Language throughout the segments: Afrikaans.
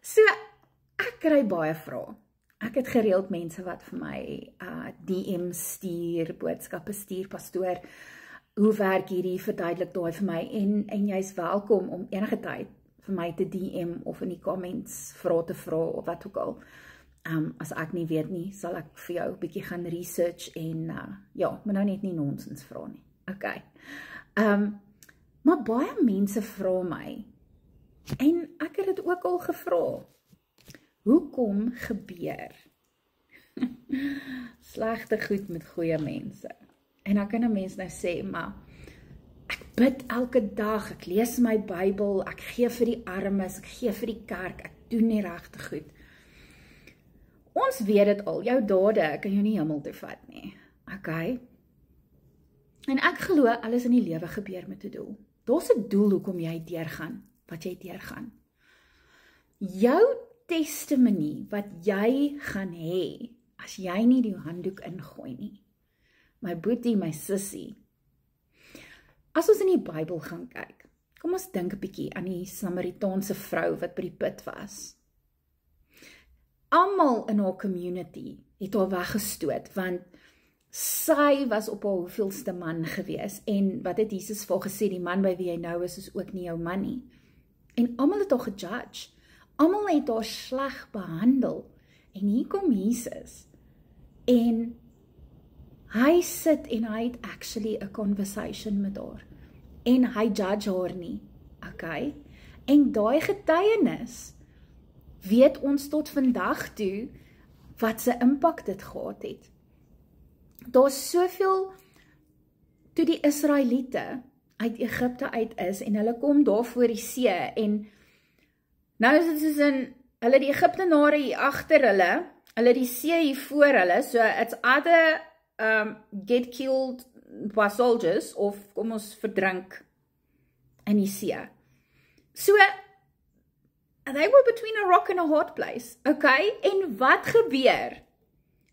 So, ek kry baie vrae. Ek het gereeld mense wat vir my DM stuur, boodskappe stuur, pastoor, hoe werk hierdie, verduidelik daai vir my, en jy's welkom om enige tyd vir my te DM of in die comments vrae te vra of wat ook al. As ek nie weet nie, sal ek vir jou 'n bietjie gaan research en ja, maar nou net nie nonsens vra nie. Okay. Maar baie mense vra my, en ek het dit ook al gevra, hoekom gebeur slegte goed met goeie mense? En dan kan 'n mens nou sê, maar ek bid elke dag, ek lees my Bybel, ek gee vir die armes, ek gee vir die kerk, ek doen nie regte goed. Ons weet dit al, jou dade kan jou nie hemel toe vat nie. Okay? En ek glo alles in die lewe gebeur met 'n doel. Daar's 'n doel hoekom jy deurgaan wat jy deurgaan. Jou testimony wat jy gaan hê as jy nie die handdoek ingooi nie. My boetie, my sussie. As ons in die Bybel gaan kyk, kom ons dink 'n bietjie aan die Samaritaanse vrou wat by die put was. Almal in haar community het haar weggestoot, want sy was op haar hoeveelste man gewees, en wat het Jesus vir haar gesê, die man by wie jy nou is ook nie jou man nie. En almal het haar gejudge, almal het haar sleg behandel, en hier kom Jesus, en hy sit en hy het actually 'n conversation met haar, en hy judge haar nie, okay? En daai getuienis, weet ons tot vandag toe, wat sy impak dit gehad het. Daar's soveel, toe die Israeliete uit Egipte uit is, en hulle kom daar voor die see, en nou is dit soos in, hulle die Egiptenare hier agter hulle die see hier voor hulle, so it's either get killed by soldiers, of kom ons verdrink in die see. So, they were between a rock and a hard place, okay? En wat gebeur?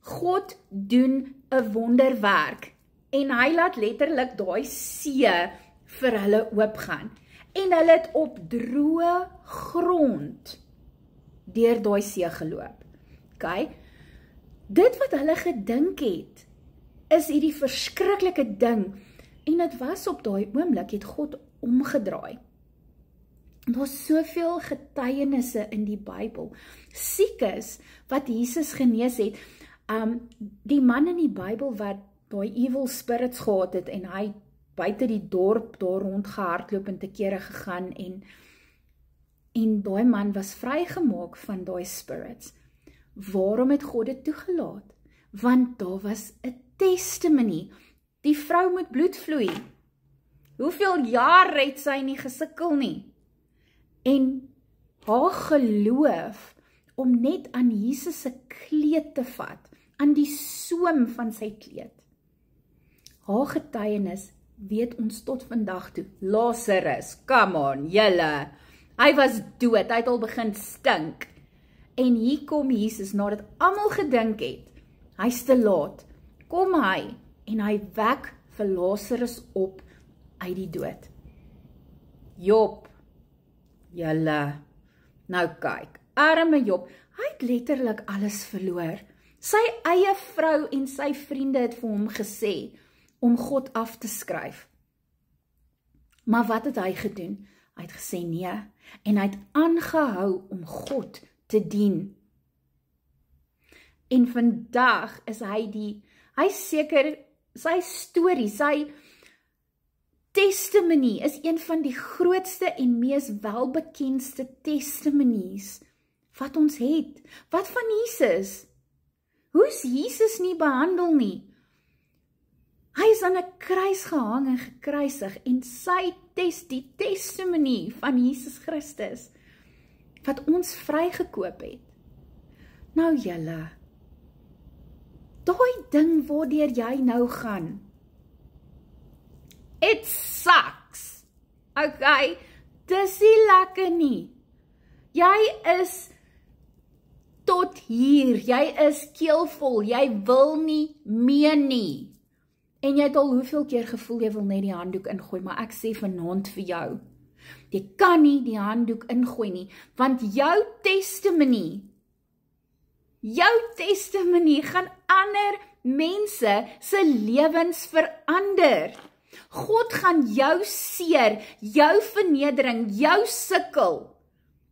God doen 'n wonderwerk, en hy laat letterlik daai see vir hulle oopgaan, en hulle het op droë grond deur daai see geloop, okay? Dit wat hulle gedink het, is hierdie verskriklike ding, en dit was op daai oomblik, het God omgedraai. Daar's soveel getuienisse in die Bybel, siekes wat Jesus genees het, die man in die Bybel wat daai evil spirits gehad het, en hy buite die dorp daar rondgehardloop en te kere gegaan, en daai man was vrygemaak van daai spirits. Waarom het God dit toegelaat? Want daar was 'n testimony. Die vrou moet bloed vloei. Hoeveel jaar het sy nie gesukkel nie? En haar geloof om net aan Jesus se kleed te vat, aan die soem van sy kleed. Haar getuienis weet ons tot vandag toe. Lazarus, come on, julle. Hy was dood, hy het al begin stink. En hier kom Jesus, nadat almal gedink het, hy's te laat, kom hy, en hy wek vir Lazarus op uit die dood. Job, julle, nou kyk, arme Job, hy het letterlik alles verloor. Sy eie vrou en sy vriende het vir hom gesê, om God af te skryf. Maar wat het hy gedoen? Hy het gesê nee, en hy het aangehou om God te dien. En vandag is hy seker, sy storie, sy testimony is een van die grootste en mees welbekendste testimonies wat ons het. Wat van Jesus? Hoe is Jesus nie behandel nie? Hy is aan 'n kruis gehang en gekruisig, en die testimony van Jesus Christus, wat ons vrygekoop het. Nou julle, daai ding waardeur jy nou gaan, it sucks, okay, dis nie lekker nie. Jy is tot hier, jy is keelvol, jy wil nie meer nie. En jy het al hoeveel keer gevoel, jy wil net die handdoek ingooi, maar ek sê vanaand vir jou, Jy kan nie die handdoek ingooi nie, want jou testimony gaan ander mense se lewens verander. God gaan jou seer, jou vernedering, jou sukkel,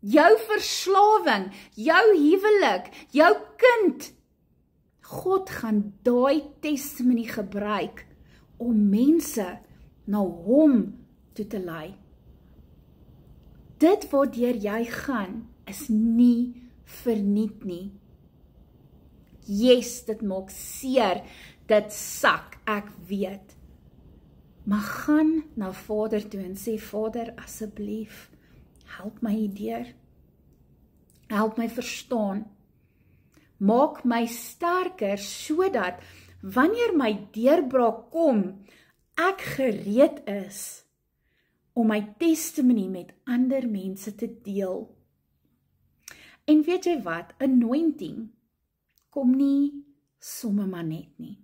jou verslawing, jou huwelik, jou kind. God gaan daai testimony gebruik om mense na hom toe te lei. Dit waardeur jy gaan is nie verniet nie. Yes, dit maak seer, dit sak, ek weet. Maar gaan na Vader toe en sê, Vader, asseblief, help my hierdeur. Help my verstaan. Maak my sterker, sodat wanneer my deurbraak kom, ek gereed is om my testimony met ander mense te deel. En weet jy wat, anointing kom nie sommer maar net nie.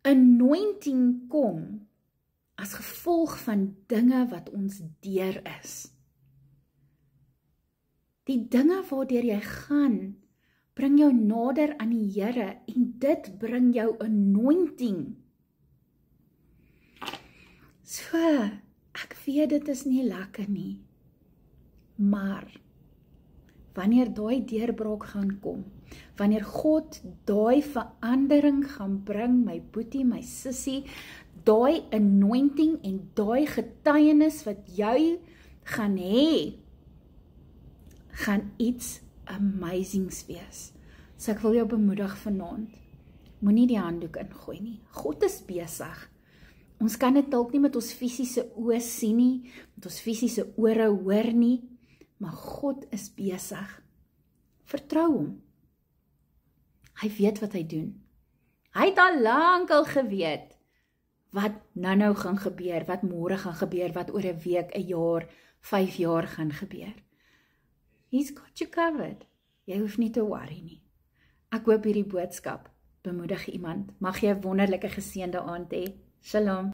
Anointing kom as gevolg van dinge wat ons deur is. Die dinge waardeur jy gaan, bring jou nader aan die Here en dit bring jou anointing. So, ek weet dit is nie lekker nie, maar wanneer daai deurbraak gaan kom, wanneer God daai verandering gaan bring, my boetie, my sussie, daai anointing en daai getuienis wat jy gaan hê, gaan iets amazings wees. So ek wil jou bemoedig vanaand, moenie die handdoek ingooi nie. God is besig. Ons kan dit dalk nie met ons fisiese oë sien nie, met ons fisiese ore hoor nie, maar God is besig. Vertrou hom. Hy weet wat hy doen. Hy het al lankal geweet wat nou gaan gebeur, wat môre gaan gebeur, wat oor 'n week, 'n jaar, 5 jaar gaan gebeur. He's got you covered. Jy hoef nie te worry nie. Ek hoop hierdie boodskap bemoedig iemand. Mag jy 'n wonderlike geseënde aand hê. Shalom.